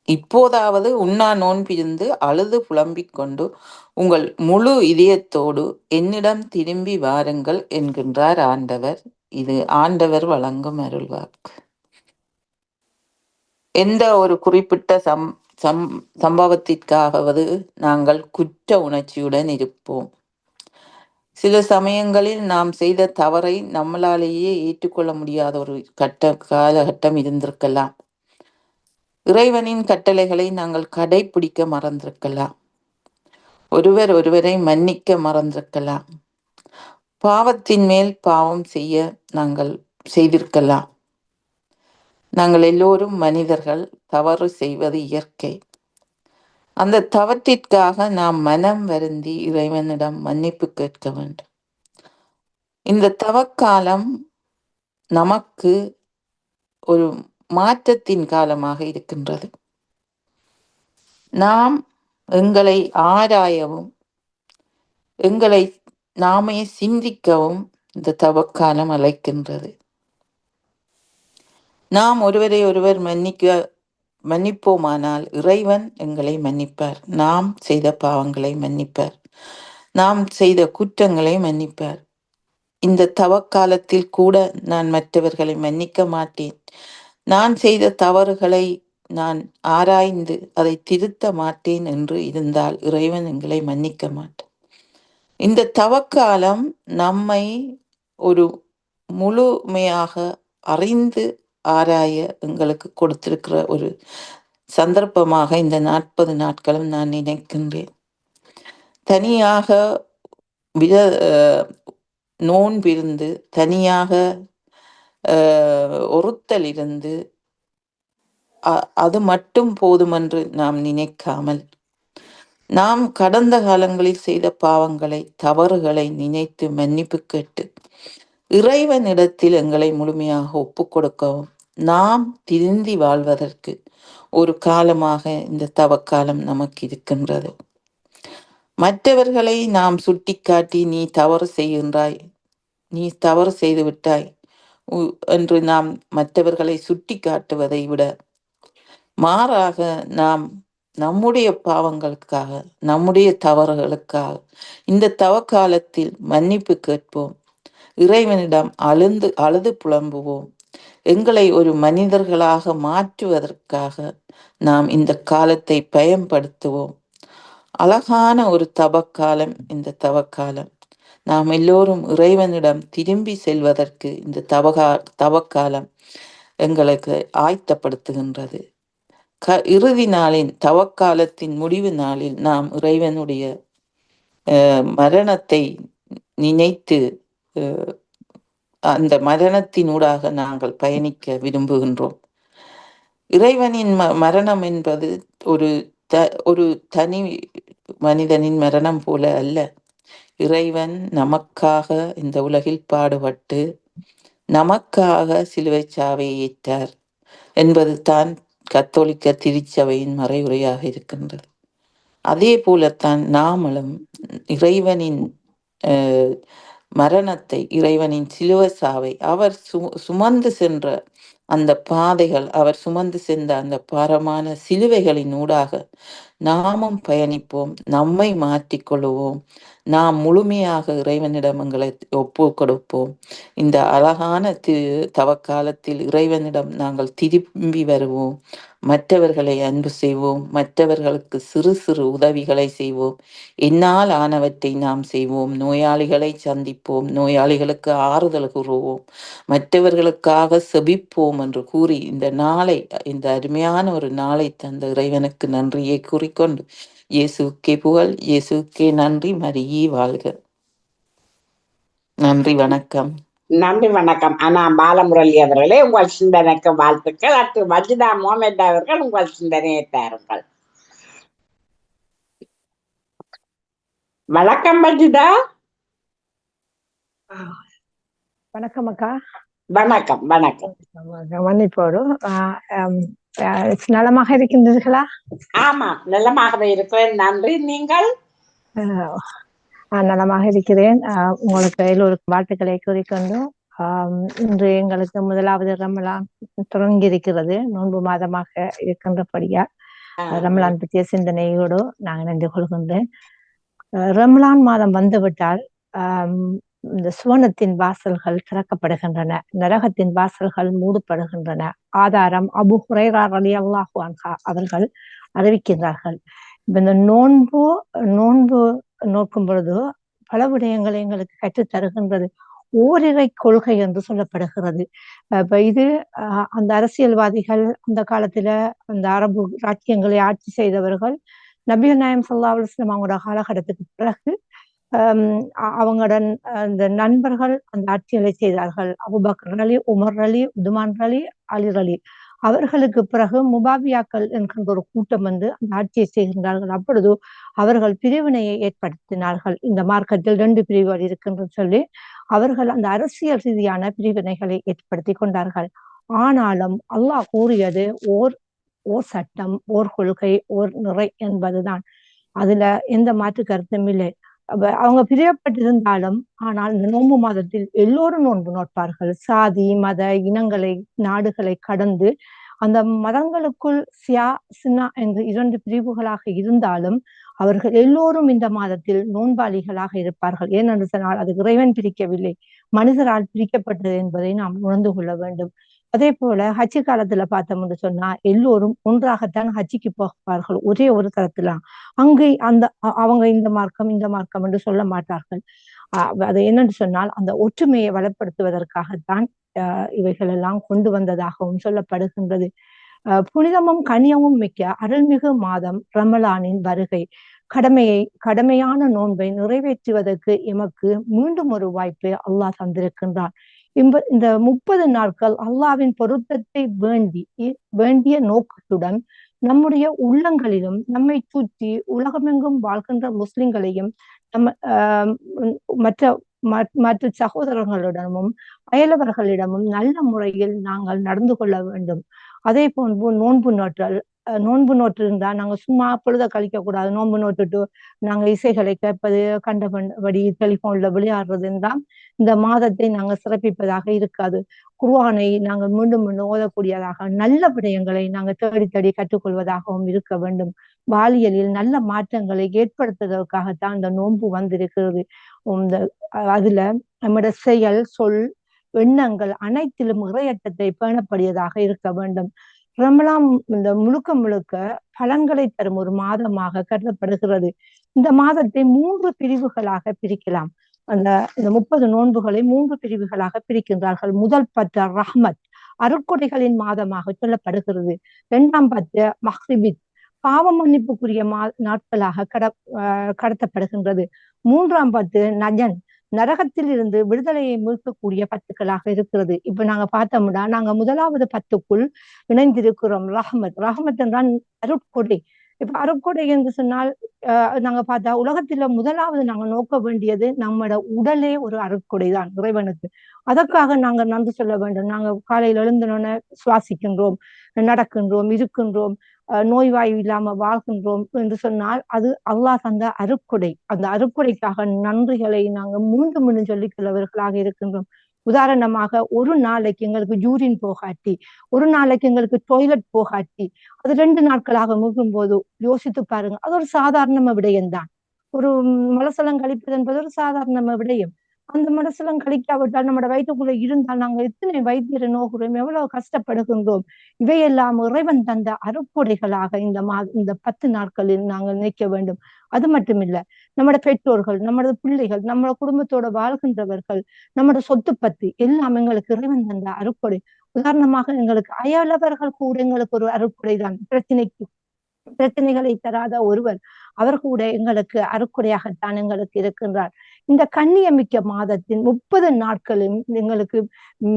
இப்போதாவது உண்ணா நோன்பிருந்து அழுது புலம்பிக் கொண்டு உங்கள் முழு இதயத்தோடு என்னிடம் திரும்பி வாருங்கள் என்கின்றார் ஆண்டவர். இது ஆண்டவர் வழங்கும் அருள்வாக்கு. எந்த ஒரு குறிப்பிட்ட சம்பவத்திற்காகவது நாங்கள் குற்ற உணர்ச்சியுடன் இருப்போம். சில சமயங்களில் நாம் செய்த தவறை நம்மளாலேயே ஏற்றுக்கொள்ள முடியாத ஒரு காலகட்டம் இருந்திருக்கலாம். இறைவனின் கட்டளைகளை நாங்கள் கடைபிடிக்க மறந்திருக்கலாம். ஒருவரை மன்னிக்க மறந்திருக்கலாம். பாவத்தின் மேல் பாவம் செய்ய நாங்கள் செய்திருக்கலாம். நாங்கள் எல்லோரும் மனிதர்கள், தவறு செய்வது இயற்கை. அந்த தவற்றிற்காக நாம் மனம் வருந்தி இறைவனிடம் மன்னிப்பு கேட்க வேண்டும். இந்த தவக்காலம் நமக்கு ஒரு மாற்றத்தின் காலமாக இருக்கின்றது. நாம் எங்களை ஆராயவும் எங்களை நாமே சிந்திக்கவும் இந்த தவக்காலம் அழைக்கின்றது. நாம் ஒருவர் மன்னிப்போமானால் இறைவன் எங்களை மன்னிப்பார். நாம் செய்த பாவங்களை மன்னிப்பார். நாம் செய்த குற்றங்களை மன்னிப்பார். இந்த தவக்காலத்தில் கூட நான் மற்றவர்களை மன்னிக்க மாட்டேன், நான் செய்த தவறுகளை நான் ஆராய்ந்து அதை திருத்த மாட்டேன் என்று இருந்தால் இறைவன் எங்களை மன்னிக்க மாட்டான். இந்த தவக்காலம் நம்மை ஒரு முழுமையாக அறிந்து ஆராய எங்களுக்கு கொடுத்திருக்கிற ஒரு சந்தர்ப்பமாக இந்த 40 நாட்களும் நான் நினைக்கின்றேன். தனியாக நோன்பிருந்து, தனியாக ஒருத்தல் இருந்து அது மட்டும் போதுமென்று நாம் நினைக்காமல், நாம் கடந்த காலங்களில் செய்த பாவங்களை, தவறுகளை நினைத்து மன்னிப்பு கேட்டு இறைவனிடத்தில் எங்களை முழுமையாக ஒப்பு கொடுக்கவும் நாம் திருந்தி வாழ்வதற்கு ஒரு காலமாக இந்த தவக்காலம் நமக்கு இருக்கின்றது. மற்றவர்களை நாம் சுட்டிக்காட்டி நீ தவறு செய்கின்றாய், நீ தவறு செய்து விட்டாய் என்று நாம் மற்றவர்களை சுட்டி காட்டுவதை விட மாறாக நாம் நம்முடைய பாவங்களுக்காக, நம்முடைய தவறுகளுக்காக இந்த தவக்காலத்தில் மன்னிப்பு கேட்போம். இறைவனிடம் அழுது புலம்புவோம். எங்களை ஒரு மனிதர்களாக மாற்றுவதற்காக நாம் இந்த காலத்தை பயன்படுத்துவோம். அழகான ஒரு தவக்காலம் இந்த தவக்காலம். நாம் எல்லோரும் இறைவனிடம் திரும்பி செல்வதற்கு இந்த தவக்காலம் எங்களுக்கு ஆயத்தப்படுத்துகின்றது. இறுதி நாளின் தவக்காலத்தின் முடிவு நாளில் நாம் இறைவனுடைய மரணத்தை நினைத்து அந்த மரணத்தினூடாக நாங்கள் பயணிக்க விரும்புகின்றோம். இறைவனின் மரணம் என்பது ஒரு தனி மனிதனின் மரணம் போல அல்ல. இறைவன் நமக்காக இந்த உலகில் பாடுபட்டு நமக்காக சிலுவை சாவை ஏற்றார் என்பது தான் கத்தோலிக்க திருச்சபையின் மறைவுரையாக இருக்கின்றது. அதே போலத்தான் நாமளும் இறைவனின் மரணத்தை, இறைவனின் சிலுவை சாவை, அவர் சுமந்து சென்ற அந்த பாதைகள், அவர் சுமந்து சென்ற அந்த பாரமான சிலுவைகளின் ஊடாக நாமும் பயணிப்போம், நம்மை மாற்றிக்கொள்வோம், நாம் முழுமையாக இறைவனிடம் எங்களை ஒப்பு கொடுப்போம். இந்த அழகான தவக்காலத்தில் இறைவனிடம் நாங்கள் திரும்பி வருவோம், மற்றவர்களை அன்பு செய்வோம், மற்றவர்களுக்கு சிறு சிறு உதவிகளை செய்வோம், என்னால் ஆனவற்றை நாம் செய்வோம், நோயாளிகளை சந்திப்போம், நோயாளிகளுக்கு ஆறுதல் கூறுவோம், மற்றவர்களுக்காக செபிப்போம் என்று கூறி இந்த அருமையான ஒரு நாளை தந்த இறைவனுக்கு நன்றியை கூறிக்கொண்டு, இயேசுக்கே புகழ், இயேசுக்கே நன்றி, மரியே வாழ்க. நன்றி, வணக்கம். நன்றி, வணக்கம். அண்ணா பாலமுரளி அவர்களே, உங்கள் சிந்தனைக்கு வாழ்த்துக்கள். அடுத்து வஜிதா முகமது அவர்கள் உங்கள் சிந்தனையை தாருங்கள். வணக்கம் வஜிதா. வணக்கம் அக்கா. வணக்கம். வணக்கம். மன்னிப்போடு நலமாக இருக்கின்றீர்களா? ஆமா, நலமாகவே இருக்கிறேன். நன்றி. நீங்கள்? நலமாக இருக்கிறேன். உங்களுக்கு எல்லோருக்கும் வாழ்த்துக்களை கூறிக்கொண்டு, இன்று எங்களுக்கு முதலாவது ரமலான் தொடங்கி இருக்கிறது. நோன்பு மாதமாக இருக்கின்றபடியா ரமலான் பற்றிய சிந்தனையோடு நான் நினைந்து கொள்கின்றேன். ரமலான் மாதம் வந்துவிட்டால் இந்த சுவனத்தின் வாசல்கள் திறக்கப்படுகின்றன, நரகத்தின் வாசல்கள் மூடப்படுகின்றன. ஆதாரம் அபூ ஹுரைரா ரலியல்லாஹு அன்ஹு அவர்கள் அறிவிக்கின்றார்கள். இந்த நோன்பு நோக்கும் பொழுது பல விடயங்களை எங்களுக்கு கற்றுத் தருகின்றது. ஓரிரை கொள்கை என்று சொல்லப்படுகிறது. இப்ப இது அந்த அரசியல்வாதிகள், அந்த காலத்துல அந்த அரபு ராஜ்யங்களை ஆட்சி செய்தவர்கள், நபிகள் நாயகம் ஸல்லல்லாஹு அலைஹி வஸல்லம் அவங்களோட காலகட்டத்துக்கு பிறகு அவங்களுடன் அந்த நண்பர்கள் அந்த ஆட்சிகளை செய்தார்கள். அபூபக்கர் அலி, உமர் அலி, உதுமான் அலி, அலி அலி. அவர்களுக்கு பிறகு முபாவியாக்கள் என்கின்ற ஒரு கூட்டம் வந்து அந்த ஆட்சியை செய்கின்றார்கள். அப்பொழுது அவர்கள் பிரிவினையை ஏற்படுத்தினார்கள். இந்த மார்க்கத்தில் 2 பிரிவுகள் இருக்கின்றன்னு சொல்லி அவர்கள் அந்த அரசியல் ரீதியான பிரிவினைகளை ஏற்படுத்தி கொண்டார்கள். ஆனாலும் அல்லாஹ் கூறியது ஓர் சட்டம், ஓர் கொள்கை, ஓர் நிறை என்பதுதான். அதுல எந்த மாற்று கருத்தும் இல்லை. அவங்க பிரியப்பட்டிருந்தாலும் ஆனால் இந்த நோன்பு மாதத்தில் எல்லோரும் நோன்பு நோட்பார்கள். சாதி, மத, இனங்களை, நாடுகளை கடந்து அந்த மதங்களுக்குள் சியா, சின்னா என்று 2 பிரிவுகளாக இருந்தாலும் அவர்கள் எல்லோரும் இந்த மாதத்தில் நோன்பாளிகளாக இருப்பார்கள். ஏனென்று சொன்னால் அது இறைவன் பிரிக்கவில்லை, மனிதரால் பிரிக்கப்பட்டது என்பதை நாம் உணர்ந்து கொள்ள வேண்டும். அதே போல ஹஜ்ஜி காலத்துல பார்த்தோம்னு சொன்னா எல்லோரும் ஒன்றாகத்தான் ஹஜ்ஜிக்கு போவார்கள், ஒரே ஒரு தரத்துல. அங்கே அவங்க இந்த மார்க்கம் என்று சொல்ல மாட்டார்கள். அது என்னன்னு சொன்னால் அந்த ஒற்றுமையை வளப்படுத்துவதற்காகத்தான் இவைகள் எல்லாம் கொண்டு வந்ததாகவும் சொல்லப்படுகின்றது. புனிதமும் கண்ணியமும் மிக்க அருள்மிகு மாதம் ரமலானின் வருகை கடமையான நோன்பை நிறைவேற்றுவதற்கு எமக்கு மீண்டும் ஒரு வாய்ப்பை அல்லாஹ் தந்திருக்கின்றான். இந்த 30 நாட்கள் அல்லாஹ்வின் பொருத்தத்தை வேண்டிய நோக்கத்துடன் நம்முடைய உள்ளங்களிலும் நம்மை சுற்றி உலகமெங்கும் வாழ்கின்ற முஸ்லிம்களையும் மற்ற சகோதரர்களிடமும் அயலவர்களிடமும் நல்ல முறையில் நாங்கள் நடந்து கொள்ள வேண்டும். அதே போன்று நோன்பு நோற்றிருந்தா நாங்க சும்மா பொழுத கழிக்க கூடாது. நோன்பு நோட்டுட்டு நாங்க இசைகளை கேட்பது, கண்டபடி டெலிபோன்ல விளையாடுறதுதான் இந்த மாதத்தை நாங்க சிறப்பிப்பதாக இருக்காது. குர்ஆனை நாங்கள் மீண்டும் ஓதக்கூடியதாக, நல்ல விடயங்களை நாங்கள் தேடி கற்றுக்கொள்வதாகவும் இருக்க வேண்டும். வாழியலில் நல்ல மாற்றங்களை ஏற்படுத்துவதற்காகத்தான் இந்த நோன்பு வந்திருக்கிறது. இந்த அதுல நம்முடைய செயல், சொல், எண்ணங்கள் அனைத்திலும் இறையற்றத்தை பேணப்படியதாக இருக்க வேண்டும். ரமலான் இந்த முழுக்க முழுக்க பலன்களை தரும் ஒரு மாதமாக கருதப்படுகிறது. இந்த மாதத்தை 3 பிரிவுகளாக பிரிக்கலாம். இந்த 30 நோன்புகளை 3 பிரிவுகளாக பிரிக்கின்றார்கள். முதல் 10 ரஹ்மத், அருட்கொடைகளின் மாதமாக சொல்லப்படுகிறது. 2ஆம் 10 மஹ்ரிபித், பாவ மன்னிப்புக்குரிய நாட்களாக கடத்தப்படுகின்றது. 3ஆம் 10 நஜன், நரகத்தில் இருந்து விடுதலையை மீட்கக்கூடிய 10களாக இருக்கிறது. இப்ப நாங்க பார்த்தோம்னா நாங்க முதலாவது 10க்குள் இணைந்திருக்கிறோம். ரஹ்மத் என்றால் அருட்கொடை. இப்ப அருட்கொடை என்று சொன்னால் நாங்க பார்த்தா உலகத்துல முதலாவது நாங்க நோக்க வேண்டியது நம்மளோட உடலே ஒரு அருட்கொடை தான் இறைவனுக்கு. அதற்காக நாங்க நன்றி சொல்ல வேண்டும். நாங்க காலையில் எழுந்தனோன்னு சுவாசிக்கின்றோம், நடக்கின்றோம், இருக்கின்றோம், நோய்வாய் இல்லாம வாழ்கின்றோம் என்று சொன்னால் அது அல்லாஹ் தந்த அருட்கொடை. அந்த அருட்கொடைக்காக நன்றிகளை நாங்க மீண்டும் சொல்லிக் கொள்ளவர்களாக இருக்கின்றோம். உதாரணமாக ஒரு நாளைக்கு எங்களுக்கு யூரின் போகாட்டி, ஒரு நாளைக்கு எங்களுக்கு டொய்லெட் போகாட்டி, அது 2 நாட்களாக போது யோசித்து பாருங்க. அது ஒரு சாதாரண விடயம்தான். ஒரு மலசலம் கழிப்பது என்பது ஒரு சாதாரண விடயம். அந்த மலசலம் கழிக்காவிட்டால் நம்மட வயிற்றுக்குள்ள இருந்தால் நாங்க எத்தனை வைத்தியரை நோக்குறோம், எவ்வளவு கஷ்டப்படுகின்றோம். இவையெல்லாம் இறைவன் தந்த அருட்கொடைகளாக இந்த 10 நாட்களில் நாங்கள் நினைக்க வேண்டும். அது மட்டுமில்ல, நம்மட பெற்றோர்கள், நம்மளது பிள்ளைகள், நம்மளோட குடும்பத்தோட வாழ்கின்றவர்கள், நம்மட சொத்து பத்தி எல்லாம் எங்களுக்கு இறைவன் தந்த அருட்கொடை. உதாரணமாக எங்களுக்கு அயலவர்கள் கூட எங்களுக்கு ஒரு அருட்கொடை தான். பிரச்சனைகளை தராத ஒருவர், அவர் கூட எங்களுக்கு அருட்கொடையாகத்தான் எங்களுக்கு இருக்கின்றார். இந்த கண்ணியமிக்க மாதத்தின் 30 நாட்களும் எங்களுக்கு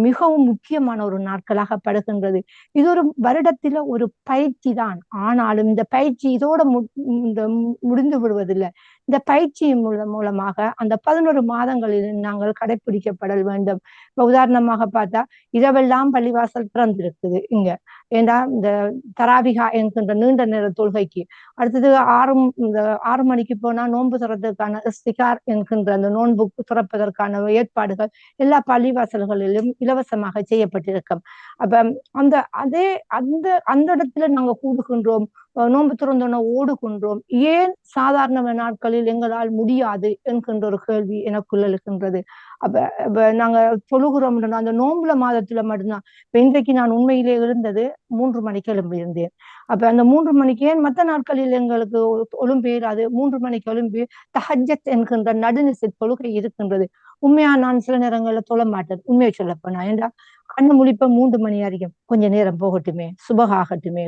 மிகவும் முக்கியமான ஒரு நாட்களாக படுகின்றது. இது ஒரு வருடத்தில ஒரு பயிற்சி தான். ஆனாலும் இந்த பயிற்சி இதோட முடிந்து விடுவதில்லை. இந்த பயிற்சியின் மூலமாக அந்த 11 மாதங்களில் நாங்கள் கடைபிடிக்கப்பட வேண்டும். இப்ப உதாரணமாக பார்த்தா இரவெல்லாம் பள்ளிவாசல் திறந்திருக்குது இங்க. ஏண்டா இந்த தராவிகா என்கின்ற நீண்ட நேர தொழுகைக்கு. அடுத்தது 6 மணிக்கு போனா நோன்பு திறப்பதற்கான இஸ்திகார் என்கின்ற அந்த நோன்பு திறப்பதற்கான ஏற்பாடுகள் எல்லா பள்ளிவாசல்களிலும் இலவசமாக செய்யப்பட்டிருக்கும். அப்ப அந்த இடத்துல நாங்க கூடுகின்றோம், நோன்பு திறந்தோன்னா ஓடுகின்றோம். ஏன் சாதாரண நாட்களில் எங்களால் முடியாது என்கின்ற ஒரு கேள்வி எனக்குள்ள இருக்கின்றது. அப்ப நாங்க தொழுகிறோம். அந்த நோன்புல மாதத்துல மட்டும்தான். இப்ப இன்றைக்கு நான் உண்மையிலே எழுந்தது 3 மணிக்கு எழும்பியிருந்தேன். அப்ப அந்த 3 மணிக்கு, ஏன் மற்ற நாட்களில் எங்களுக்கு ஒழும்பேறாது, 3 மணிக்கு எழும்பி தஹஜ்ஜத் என்கின்ற நடுநிசை தொழுகை இருக்கின்றது. உண்மையா நான் சில நேரங்கள்ல தொழ மாட்டேன், உண்மையை சொல்லப்போனா. ஏண்டா கண்ணு முழிப்ப 3 மணி அறியும், கொஞ்ச நேரம் போகட்டுமே, சுபகாகட்டுமே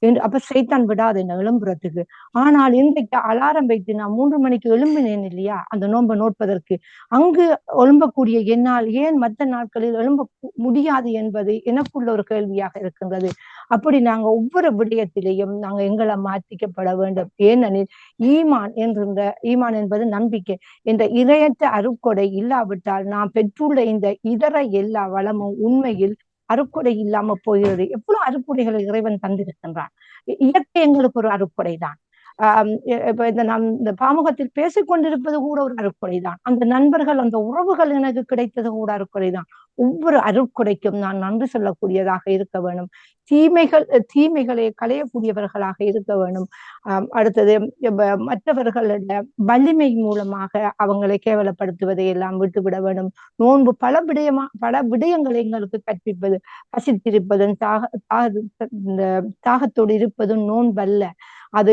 என்று. அப்ப சைத்தான் விடாது என்ன எழும்புறதுக்கு. ஆனால் இன்றைக்கு அலாரம் வைத்து நான் 3 மணிக்கு எழும்பினேன் இல்லையா, அந்த நோன்பை நோட்பதற்கு. அங்கு எழும்பக்கூடிய என்னால் ஏன் மற்ற நாட்களில் எழும்ப முடியாது என்பது எனக்குள்ள ஒரு கேள்வியாக இருக்கின்றது. அப்படி நாங்க ஒவ்வொரு விடயத்திலையும் நாங்க எங்களை மாற்றிக்கப்பட வேண்டும். ஏனெனில் ஈமான் என்பது நம்பிக்கை என்ற இறையற்ற அருட்கொடை இல்லாவிட்டால் நாம் பெற்றுள்ள இந்த இதர எல்லா வளமும் உண்மையில் அருட்கொடை இல்லாம போகிறது. எவ்வளவு அருட்கொடைகளை இறைவன் தந்திருக்கின்றான். இயற்கை எங்களுக்கு ஒரு அருட்கொடை தான். இப்ப இந்த பாமுகத்தில் பேசிக்கொண்டிருப்பது கூட ஒரு அருட்கொடைதான். அந்த நண்பர்கள், அந்த உறவுகள் எனக்கு கிடைத்தது கூட அருட்கொடைதான். ஒவ்வொரு அருட்கொடைக்கும் நான் நன்றி சொல்லக்கூடியதாக இருக்க வேண்டும். தீமைகளை களையக்கூடியவர்களாக இருக்க வேண்டும். அடுத்தது மற்றவர்களோட வலிமை மூலமாக அவங்களை கேவலப்படுத்துவதை எல்லாம் விட்டுவிட வேண்டும். நோன்பு பல விடயங்களை எங்களுக்கு கற்பிப்பது. பசித்திருப்பதும் தாகத்தோடு இருப்பதும் நோன்பல்ல. அது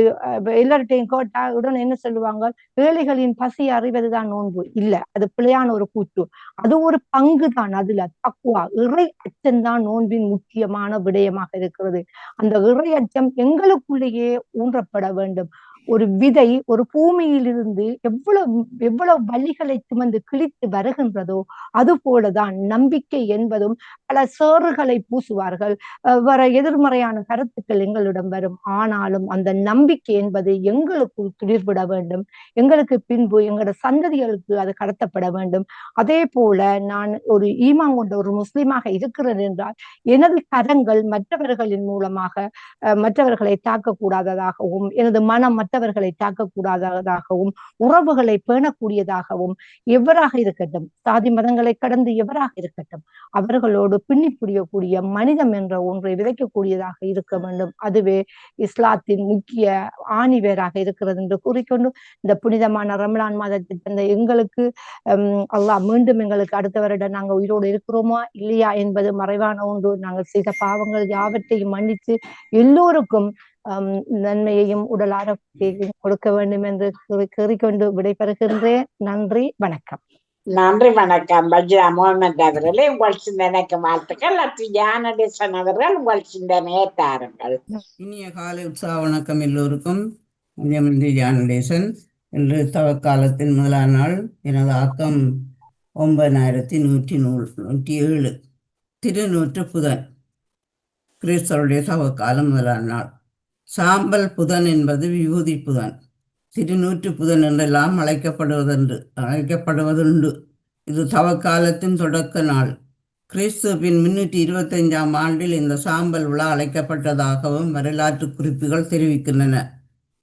எல்லார்ட்டையும் கேட்டா உடனே என்ன சொல்லுவாங்க, ஏழைகளின் பசி அறிவதுதான் நோன்பு. இல்ல, அது பிழையான ஒரு கூற்று. அது ஒரு பங்கு தான். அதுல தக்குவா, இறை அச்சம்தான் நோன்பின் முக்கியமான விடயமாக இருக்கிறது. அந்த இறை அச்சம் எங்களுக்குள்ளேயே ஊன்றப்பட வேண்டும். ஒரு விதை ஒரு பூமியிலிருந்து எவ்வளவு வலிகளை சுமந்து கிழித்து வருகின்றதோ அது போலதான் நம்பிக்கை என்பதும். பல சேறுகளை பூசுவார்கள், வர எதிர்மறையான கருத்துக்கள் எங்களிடம் வரும். ஆனாலும் அந்த நம்பிக்கை என்பது எங்களுக்குள் துளிர்விட வேண்டும். எங்களுக்கு பின்பு எங்களோட சந்ததிகளுக்கு அது கடத்தப்பட வேண்டும். அதே போல நான் ஒரு ஈமான் கொண்ட ஒரு முஸ்லிமாக இருக்கிறேன் என்றால் எனது கரங்கள் மற்றவர்களின் மூலமாக மற்றவர்களை தாக்கக்கூடாததாகவும், எனது மனம் மற்றவர்களை தாக்கக்கூடாததாகவும் உறவுகளை பேணக்கூடியதாகவும் எவராக இருக்கட்டும், சாதி மதங்களை கடந்து எவராக இருக்கட்டும், அவர்களோடு பின்னி புரியக்கூடிய மனிதம் என்ற ஒன்றை விதைக்கக்கூடியதாக இருக்க வேண்டும். அதுவே இஸ்லாத்தின் முக்கிய ஆணிவேராக இருக்கிறது என்று கூறிக்கொண்டு, இந்த புனிதமான ரமலான் மாதத்தை தந்த எங்களுக்கு அல்லாஹ் மீண்டும் எங்களுக்கு அடுத்த வருடம் நாங்கள் உயிரோடு இருக்கிறோமா இல்லையா என்பது மறைவான ஒன்று. நாங்கள் செய்த பாவங்கள் யாவற்றையும் மன்னித்து எல்லோருக்கும் நன்மையையும் உடல் ஆரோக்கியத்தையும் கொடுக்க வேண்டும் என்று கூறிக்கொண்டு விடைபெறுகின்றேன். நன்றி, வணக்கம். நன்றி, வணக்கம். பஜ்ரா முகமது அவர்களே, உங்கள் சிந்தனைக்கு வாழ்த்துக்கள். ஞானதேசன் அவர்கள் உங்கள் சிந்தனையை தாருங்கள். இனிய காலை உற்சாக வணக்கம் எல்லோருக்கும். ஞானதேசன். இன்று தவக்காலத்தின் முதலாம் நாள். எனது ஆக்கம் 9107 திருநூற்று புதன். கிறிஸ்தவருடைய தவக்காலம் முதலாம் நாள். சாம்பல் புதன் என்பது விபூதி புதன். திருநூற்று புதன் என்றெல்லாம் அழைக்கப்படுவதுண்டு. இது தவக்காலத்தின் தொடக்க நாள். கிறிஸ்துவின் 325ஆம் ஆண்டில் இந்த சாம்பல் விழா அழைக்கப்பட்டதாகவும் வரலாற்று குறிப்புகள் தெரிவிக்கின்றன.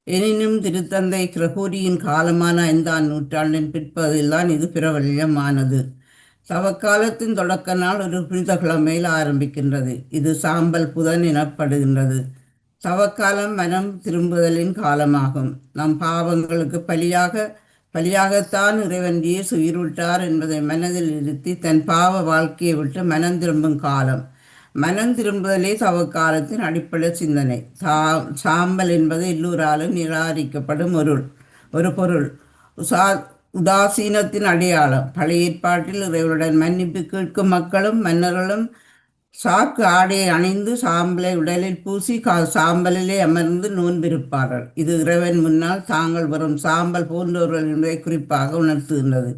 எனினும் திருத்தந்தை கிரகோரியின் காலமான 5ஆம் நூற்றாண்டின் பிற்பகுதியில்தான் இது பிரபல்யமானது. தவக்காலத்தின் தொடக்க நாள் ஒரு புனித கிழமையில் ஆரம்பிக்கின்றது. இது சாம்பல் புதன் எனப்படுகின்றது. தவக்காலம் மனம் திரும்புதலின் காலமாகும். நம் பாவங்களுக்கு பலியாகத்தான் இறைவன் இயேசு உயிர்விட்டார் என்பதை மனதில் இருத்தி தன் பாவ வாழ்க்கையை விட்டு மனம் திரும்பும் காலம். மனம் திரும்புதலே தவக்காலத்தின் அடிப்படை சிந்தனை. சாம்பல் என்பது எல்லோராலும் நிராகரிக்கப்படும் ஒரு பொருள். உதாசீனத்தின் அடையாளம். பழைய ஏற்பாட்டில் இறைவனுடன் மன்னிப்பு கேட்கும் மக்களும் மன்னர்களும் சாக்கு ஆடையை அணிந்து சாம்பலை உடலில் பூசி சாம்பலிலே அமர்ந்து நோன்பிருப்பார்கள். இது இறைவன் முன்னால் தாங்கள் வரும் சாம்பல் போன்றவர்கள் என்பதை குறிப்பாக உணர்த்துகின்றது.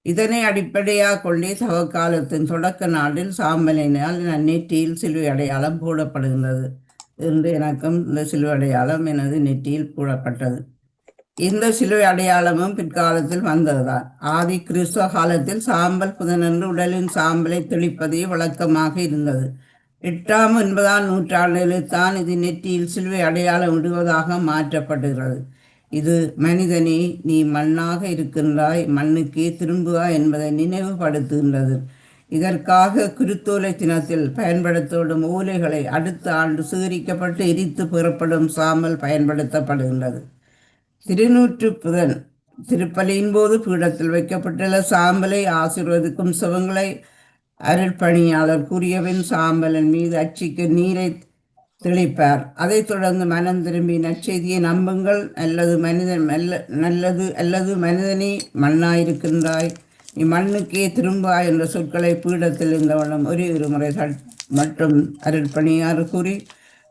இதனை அடிப்படையாக கொண்டே தவக்காலத்தின் தொடக்க நாளில் சாம்பலினால் நெற்றியில் சிலுவை அடையாளம் போடப்படுகின்றது. இன்று எனக்கும் இந்த சிலுவை அடையாளம் எனது நெற்றியில் போடப்பட்டது. இந்த சிலுவை அடையாளமும் பிற்காலத்தில் வந்ததுதான். ஆதி கிறிஸ்துவ காலத்தில் சாம்பல் புதனன்று உடலின் சாம்பலை தெளிப்பதே வழக்கமாக இருந்தது. 8ஆம் 9ஆம் நூற்றாண்டில் தான் இது நெற்றியில் சிலுவை அடையாளம் விடுவதாக மாற்றப்படுகிறது. இது மனிதனே, நீ மண்ணாக இருக்கின்றாய், மண்ணுக்கே திரும்புவாய் என்பதை நினைவுபடுத்துகின்றது. இதற்காக குருத்தோலை தினத்தில் பயன்படுத்தப்படும் ஓலைகளை அடுத்த ஆண்டு சேகரிக்கப்பட்டு எரித்து பெறப்படும் சாம்பல் பயன்படுத்தப்படுகின்றது. திருநூற்று புதன் திருப்பலியின் போது பீடத்தில் வைக்கப்பட்டுள்ள சாம்பலை ஆசீர்வதிக்கும் சுவங்களை அருட்பணியாளர் கூறியவின் சாம்பலின் மீது அச்சிக்கு நீரை தெளிப்பார். அதைத் தொடர்ந்து மனம் திரும்பி நற்செய்தியை நம்புங்கள், அல்லது மனிதனே மண்ணாயிருக்கின்றாய், நீ மண்ணுக்கே திரும்பாய் என்ற சொற்களை பீடத்தில் இருந்தவண்ணம் ஒரே ஒரு முறை மட்டும் அருட்பணியாளர் கூறி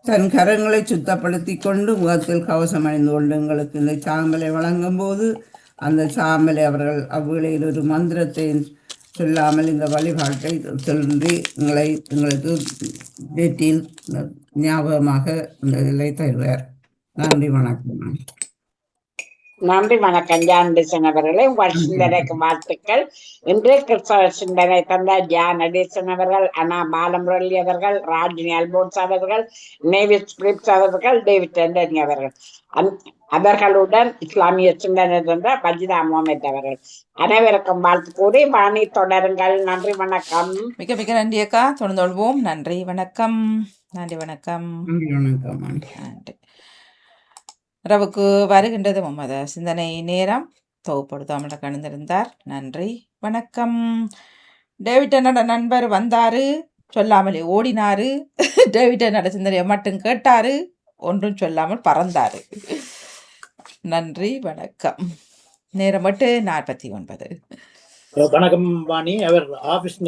தன் கரங்களை சுத்தப்படுத்தி கொண்டு முகத்தில் கவசம் அணிந்து கொண்டு எங்களுக்கு இந்த சாம்பலை வழங்கும் போது அந்த சாம்பலை அவர்கள் அவ்வேளையில் ஒரு மந்திரத்தை சொல்லாமல் இந்த வழிபாட்டை சொல்லி எங்களுக்கு நெற்றியில் ஞாபகமாக இந்த இதிலை தருவார். நன்றி, வணக்கம். நன்றி, வணக்கம். ஞானதேசன் அவர்களே, உங்கள் சிந்தனைக்கு வாழ்த்துக்கள். இன்று கிறிஸ்தவ சிந்தனை தந்த ஞானதேசன் அவர்கள், அண்ணா பாலமுரளி அவர்கள், ராஜினி அல்போன்ஸ் அவர்கள், நேவிஸ் பிலிப்ஸ் அவர்கள், டேவிட் ஆண்டனி அவர்கள், அவர்களுடன் இஸ்லாமிய சிந்தனை தந்த பஜ்ரா முகமது அவர்கள் அனைவருக்கும் வாழ்த்து கூறி வாணி தொடருங்கள். நன்றி, வணக்கம். மிக மிக நன்றி அக்கா. தொடர்ந்து கொள்வோம். நன்றி, வணக்கம். நன்றி, வணக்கம். நன்றி. இரவுக்கு வருகின்றது முகமது சிந்தனை நேரம். தொகுப்படுத்தாமல் கணிந்திருந்தார். நன்றி, வணக்கம். டேவிட் என்னோட நண்பர் வந்தாரு, சொல்லாமலே ஓடினாரு. டேவிட் என்னோட சிந்தனையை மட்டும் கேட்டாரு, ஒன்றும் சொல்லாமல் பறந்தாரு. நன்றி, வணக்கம். நேரம் 8:49. வணக்கம் வாணி. அவர் ஆபீஸ்